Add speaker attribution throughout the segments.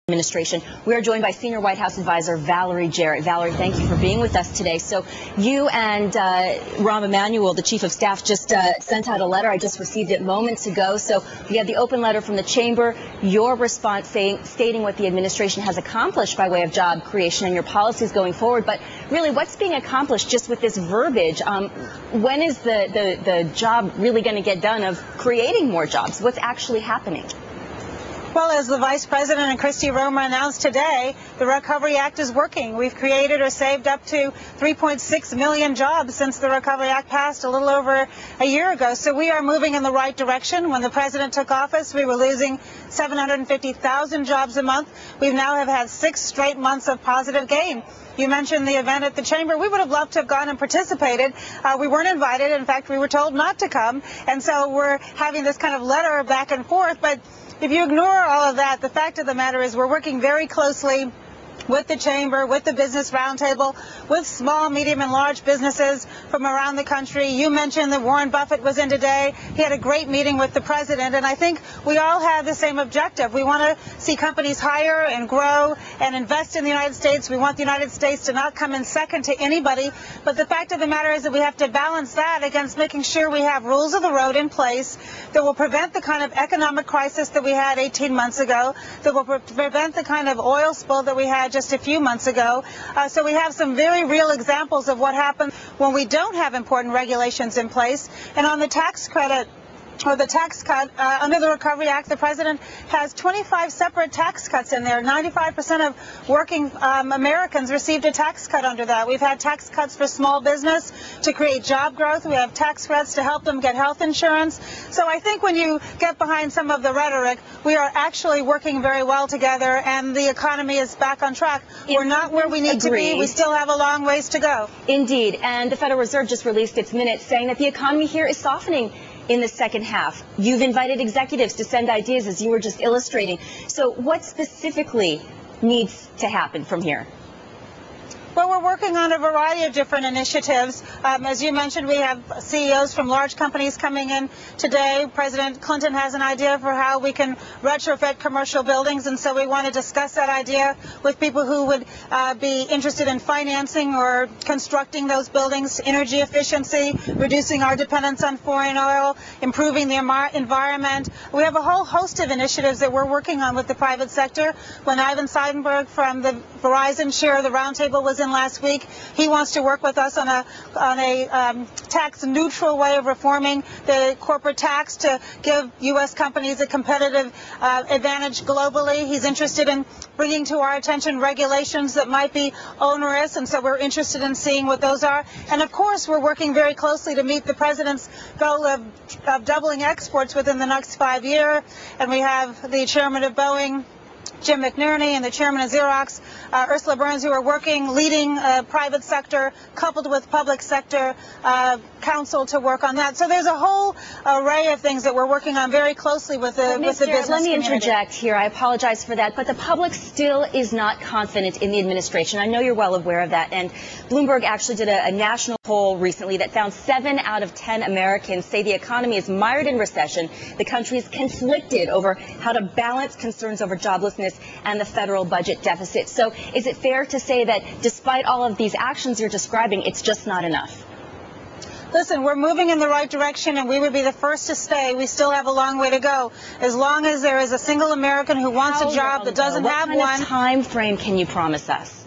Speaker 1: Administration. We are joined by Senior White House Advisor Valerie Jarrett. Valerie, thank you for being with us today. So you and Rahm Emanuel, the Chief of Staff, just sent out a letter. I just received it moments ago. So we have the open letter from the Chamber, your response stating what the administration has accomplished by way of job creation and your policies going forward. But really, what's being accomplished just with this verbiage? When is the job really going to get done of creating more jobs? What's actually happening?
Speaker 2: Well, as the Vice President and Kristi Romer announced today, the Recovery Act is working. We've created or saved up to 3.6 million jobs since the Recovery Act passed a little over a year ago. So we are moving in the right direction. When the President took office, we were losing 750,000 jobs a month. We now have had 6 straight months of positive gain. You mentioned the event at the Chamber. We would have loved to have gone and participated. We weren't invited. In fact, we were told not to come. And so we're having this kind of letter back and forth. But if you ignore all of that, the fact of the matter is we're working very closely with the Chamber, with the Business Roundtable, with small, medium, and large businesses from around the country. You mentioned that Warren Buffett was in today. He had a great meeting with the President, and I think we all have the same objective. We want to see companies hire and grow and invest in the United States. We want the United States to not come in second to anybody, but the fact of the matter is that we have to balance that against making sure we have rules of the road in place that will prevent the kind of economic crisis that we had 18 months ago, that will prevent the kind of oil spill that we had just a few months ago. So we have some very real examples of what happens when we don't have important regulations in place. And on the tax credit, or the tax cut, under the Recovery Act, the President has 25 separate tax cuts in there. 95% of working Americans received a tax cut under that. We've had tax cuts for small business to create job growth. We have tax cuts to help them get health insurance. So I think when you get behind some of the rhetoric, we are actually working very well together, and the economy is back on track. We're not where we need to be. We still have a long ways to go.
Speaker 1: Indeed. And the Federal Reserve just released its minutes saying that the economy here is softening in the second half. You've invited executives to send ideas, as you were just illustrating. So what specifically needs to happen from here?
Speaker 2: Well, we're working on a variety of different initiatives. As you mentioned, we have CEOs from large companies coming in today. President Clinton has an idea for how we can retrofit commercial buildings, and so we want to discuss that idea with people who would be interested in financing or constructing those buildings. Energy efficiency, reducing our dependence on foreign oil, improving the environment. We have a whole host of initiatives that we're working on with the private sector. When Ivan Seidenberg from the Verizon chair of the roundtable was in last week, he wants to work with us on a tax-neutral way of reforming the corporate tax to give U.S. companies a competitive advantage globally. He's interested in bringing to our attention regulations that might be onerous, and so we're interested in seeing what those are. And of course, we're working very closely to meet the President's goal of doubling exports within the next 5 years. And we have the chairman of Boeing, Jim McNerney, and the chairman of Xerox, Ursula Burns, who are working, leading private sector, coupled with public sector council to work on that. So there's a whole array of things that we're working on very closely with the business community.
Speaker 1: Let me interject here. I apologize for that, but the public still is not confident in the administration. I know you're well aware of that, and Bloomberg actually did a national poll recently that found 7 out of 10 Americans say the economy is mired in recession. The country is conflicted over how to balance concerns over joblessness and the federal budget deficit. So is it fair to say that despite all of these actions you're describing, it's just not enough?
Speaker 2: Listen, we're moving in the right direction, and we would be the first to stay. We still have a long way to go. As long as there is a single American who wants a job that doesn't have one.
Speaker 1: What kind of time frame can you promise us?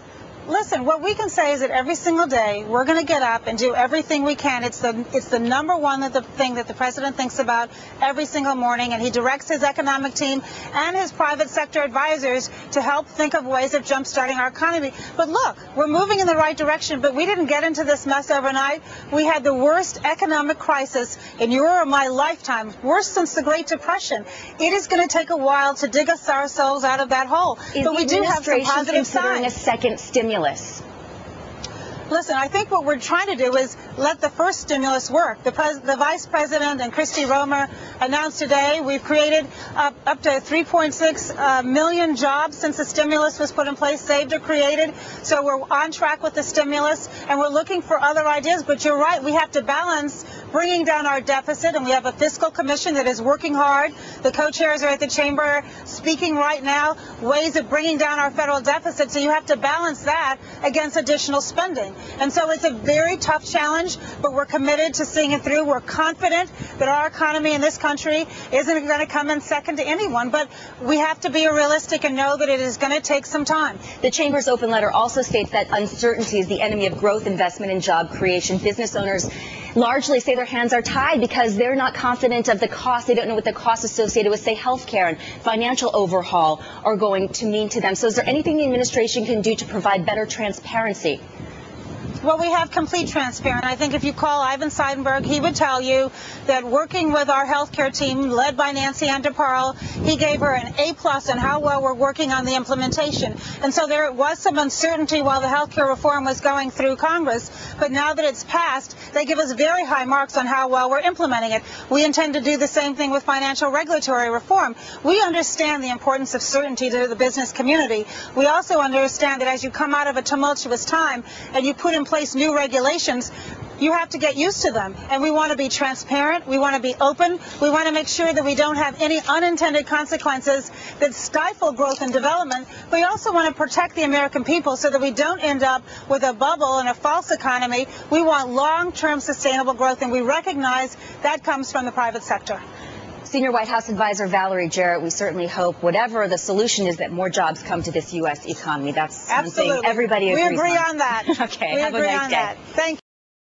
Speaker 2: Listen, what we can say is that every single day we're going to get up and do everything we can. It's the number one thing that the President thinks about every single morning, and he directs his economic team and his private sector advisors to help think of ways of jump-starting our economy. But look, we're moving in the right direction, but we didn't get into this mess overnight. We had the worst economic crisis in your or my lifetime, worse since the Great Depression. It is going to take a while to dig us ourselves out of that hole. But we do have some positive signs.
Speaker 1: A second stimulus?
Speaker 2: Listen, I think what we're trying to do is let the first stimulus work. The Vice President and Kristi Romer announced today we've created up to 3.6 million jobs since the stimulus was put in place, saved or created. So we're on track with the stimulus, and we're looking for other ideas. But you're right, we have to balance bringing down our deficit, and we have a fiscal commission that is working hard. The co-chairs are at the chamber speaking right now, ways of bringing down our federal deficit, so you have to balance that against additional spending. And so it's a very tough challenge, but we're committed to seeing it through. We're confident that our economy in this country isn't going to come in second to anyone, but we have to be realistic and know that it is going to take some time.
Speaker 1: The Chamber's open letter also states that uncertainty is the enemy of growth, investment, and job creation. Business owners largely say their hands are tied because they're not confident of the cost. They don't know what the costs associated with, say, health care and financial overhaul are going to mean to them. So is there anything the administration can do to provide better transparency?
Speaker 2: Well, we have complete transparency. I think if you call Ivan Seidenberg, he would tell you that working with our healthcare team, led by Nancy Antiparle, he gave her an A+ on how well we're working on the implementation. And so there was some uncertainty while the healthcare reform was going through Congress, but now that it's passed, they give us very high marks on how well we're implementing it. We intend to do the same thing with financial regulatory reform. We understand the importance of certainty to the business community. We also understand that as you come out of a tumultuous time and you put in place new regulations, you have to get used to them. And we want to be transparent. We want to be open. We want to make sure that we don't have any unintended consequences that stifle growth and development. But we also want to protect the American people so that we don't end up with a bubble and a false economy. We want long-term sustainable growth, and we recognize that comes from the private sector.
Speaker 1: Senior White House Advisor Valerie Jarrett, we certainly hope whatever the solution is that more jobs come to this U.S. economy. That's something everybody agrees on.
Speaker 2: We agree on that.
Speaker 1: Okay, have a nice day.
Speaker 2: Thank you.